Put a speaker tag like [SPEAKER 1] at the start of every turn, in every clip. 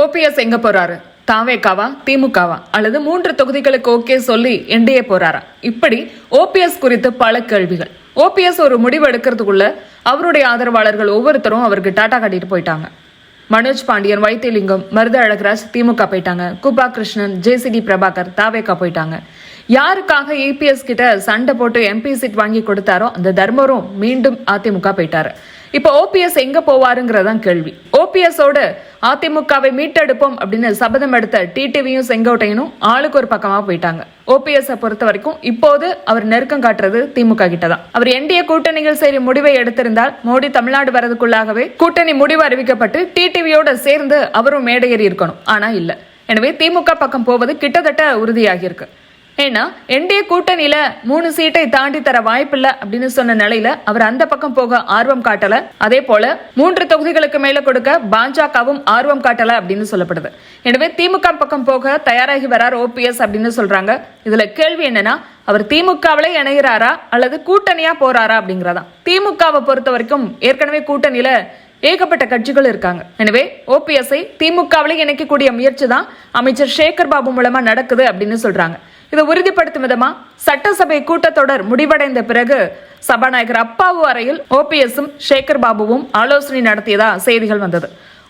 [SPEAKER 1] OPS எங்க போறாரு? தாவேகாவா, திமுகவா அல்லது 3 தொகுதிகளுக்கு ஓகே சொல்லி என்டிஏ போறாரா? இப்படி ஓபிஎஸ் குறித்து பல கேள்விகள். ஓபிஎஸ் ஒரு முடிவு எடுக்கிறதுக்குள்ள அவருடைய ஆதரவாளர்கள் ஒவ்வொருத்தரும் அவருக்கு டாடா காட்டிட்டு போயிட்டாங்க. மனோஜ் பாண்டியன், வைத்தியலிங்கம், மருத அழகராஜ் திமுக போயிட்டாங்க. குபா கிருஷ்ணன், ஜேசிடி பிரபாகர் தாவேகா போயிட்டாங்க. யாருக்காக இபிஎஸ் கிட்ட சண்டை போட்டு எம்பி சீட் வாங்கி கொடுத்தாரோ அந்த தர்மரும் மீண்டும் அதிமுக போயிட்டாரு. இப்ப ஓபிஎஸ் எங்க போவாருங்கிறதான் கேள்வி. ஓபிஎஸோட அதிமுகவை மீட்டெடுப்போம் அப்படின்னு சபதம் எடுத்த டிடிவியும் செங்கோட்டையனும் ஆளுக்கு ஒரு பக்கமா போயிட்டாங்க. ஓபிஎஸ் பொறுத்த வரைக்கும் இப்போது அவர் நெருக்கம் காட்டுறது திமுக கிட்டதான். அவர் என்டிஏ கூட்டணிகள் சரி முடிவை எடுத்திருந்தால் மோடி தமிழ்நாடு வரதுக்குள்ளாகவே கூட்டணி முடிவு அறிவிக்கப்பட்டு டிடிவியோட சேர்ந்து அவரும் மேடையேறி இருக்கணும். ஆனா இல்ல. எனவே திமுக பக்கம் போவது கிட்டத்தட்ட உறுதியாகி இருக்கு. ஏன்னா என்டிஏ கூட்டணியில 3 சீட்டை தாண்டி தர வாய்ப்பில்ல அப்படின்னு சொன்ன நிலையில அவர் அந்த பக்கம் போக ஆர்வம் காட்டல. அதே போல 3 தொகுதிகளுக்கு மேல கொடுக்க பாஜகவும் ஆர்வம் காட்டல அப்படின்னு சொல்லப்படுது. எனவே திமுக பக்கம் போக தயாராகி வரார் ஓபிஎஸ் அப்படின்னு சொல்றாங்க. இதுல கேள்வி என்னன்னா, அவர் திமுகவிலே இணைகிறாரா அல்லது கூட்டணியா போறாரா அப்படிங்கறதா. திமுகவை பொறுத்த வரைக்கும் ஏற்கனவே கூட்டணியில ஏகப்பட்ட கட்சிகள் இருக்காங்க. எனவே ஓபிஎஸ்ஐ திமுகவிலே இணைக்கக்கூடிய முயற்சி தான் அமைச்சர் சேகர் பாபு மூலமா நடக்குது அப்படின்னு சொல்றாங்க. இதை உறுதிப்படுத்தும் விதமா சட்டசபை கூட்டத்தொடர் முடிவடைந்த பிறகு சபாநாயகர் அப்பாவு அறையில் ஓபிஎஸும் சேகர் பாபுவும் ஆலோசனை நடத்தியதா செய்திகள் வந்தது.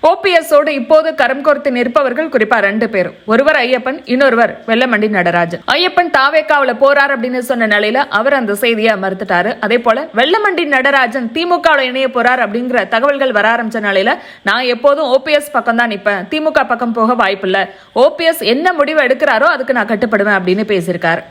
[SPEAKER 1] ஓபிஎஸோடு இப்போது கரம் கோர்த்து நிற்பவர்கள் குறிப்பா 2 பேர். ஒருவர் ஐயப்பன், இன்னொருவர் வெல்லமண்டி நடராஜன். ஐயப்பன் தாவேகாவுல போறார் அப்படின்னு சொன்ன நிலையில அவர் அந்த செய்தியை மறுத்துட்டாரு. அதே போல வெல்லமண்டி நடராஜன் திமுகவுல இணைய போறார் அப்படிங்கிற தகவல்கள் வர ஆரம்பிச்ச நிலையில நான் எப்போதும் ஓபிஎஸ் பக்கம் தான் நிப்பேன், திமுக பக்கம் போக வாய்ப்பில்லை, ஓபிஎஸ் என்ன முடிவு எடுக்கிறாரோ அதுக்கு நான் கட்டுப்படுவேன் அப்படின்னு பேசியிருக்காரு.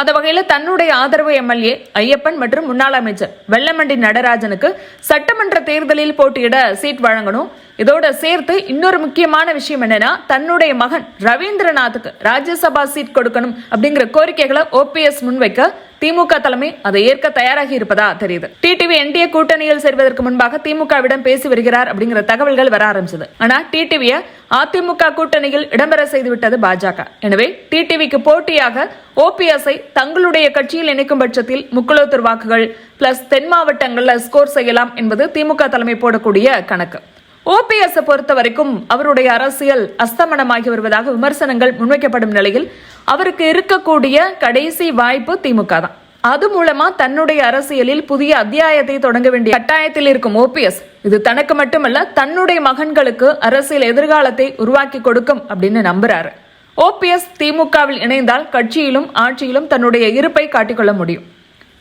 [SPEAKER 1] அந்த வகையில தன்னுடைய ஆதரவு எம்எல்ஏ ஐயப்பன் மற்றும் முன்னாள் அமைச்சர் வெல்லமண்டி நடராஜனுக்கு சட்டமன்ற தேர்தலில் போட்டியிட சீட் வழங்கணும். இதோட சேர்த்து இன்னொரு முக்கியமான விஷயம் என்னன்னா, தன்னுடைய மகன் ரவீந்திரநாத்துக்கு ராஜ்யசபா சீட் கொடுக்கணும் அப்படிங்கிற கோரிக்கைகளை ஓபிஎஸ் முன்வைக்க திமுக தலைமை அதை ஏற்க தயாராகி இருப்பதா தெரியுது. டிடிவி என்டிஏ கூட்டணியில் சேர்வதற்கு முன்பாக திமுகவிடம் பேசி வருகிறார் அப்படிங்கிற தகவல்கள் வர ஆரம்பிச்சது. ஆனா டிடிவியை அதிமுக கூட்டணியில் இடம்பெற செய்துவிட்டது பாஜக. எனவே டிடிவிக்கு போட்டியாக ஓபிஎஸ்ஐ தங்களுடைய கட்சியில் இணைக்கும் பட்சத்தில் முக்குளத்தூர் வாக்குகள் பிளஸ் தென் மாவட்டங்கள்ல ஸ்கோர் செய்யலாம் என்பது திமுக தலைமை போடக்கூடிய கணக்கு. ஓபிஎஸ் பொறுத்த வரைக்கும் அவருடைய அரசியல் அஸ்தமனமாகி வருவதாக விமர்சனங்கள் முன்வைக்கப்படும் நிலையில் அவருக்கு இருக்கக்கூடிய கடைசி வாய்ப்பு திமுக தான். அது மூலமா தன்னுடைய அரசியலில் புதிய அத்தியாயத்தை தொடங்க வேண்டிய கட்டாயத்தில் இருக்கும் ஓபிஎஸ் இது தனக்கு மட்டுமல்ல தன்னுடைய மகன்களுக்கு அரசியல் எதிர்காலத்தை உருவாக்கி கொடுக்கும் அப்படின்னு நம்புறாரு. ஓபிஎஸ் திமுகவில் இணைந்தால் கட்சியிலும் ஆட்சியிலும் தன்னுடைய இருப்பை காட்டிக்கொள்ள முடியும்.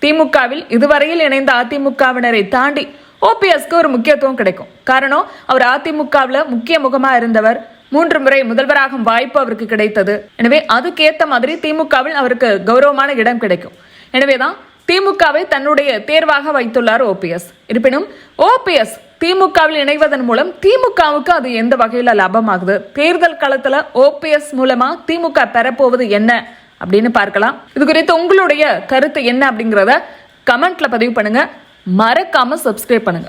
[SPEAKER 1] திமுகவில் இதுவரையில் இணைந்த அதிமுகவினரை தாண்டி ஓபிஎஸ்க்கு ஒரு முக்கியத்துவம் கிடைக்கும். காரணம், அவர் அதிமுகவில் முக்கிய முகமா இருந்தவர். 3 முறை முதல்வராகும் வாய்ப்பு அவருக்கு கிடைத்தது. எனவே அதுக்கேற்ற மாதிரி திமுகவில் அவருக்கு கௌரவமான இடம் கிடைக்கும். எனவேதான் திமுகவை தன்னுடைய தேர்வாக வைத்துள்ளார் ஓபிஎஸ். இருப்பினும் ஓபிஎஸ் திமுகவில் இணைவதன் மூலம் திமுகவுக்கு அது எந்த வகையில லாபமாகுது, தேர்தல் களத்துல ஓபிஎஸ் மூலமா திமுக பெறப்போவது என்ன அப்படின்னு பார்க்கலாம். இது குறித்து உங்களுடைய கருத்து என்ன அப்படிங்கறத கமெண்ட்ல பதிவு பண்ணுங்க. மறக்காம சப்ஸ்கிரைப் பண்ணுங்க.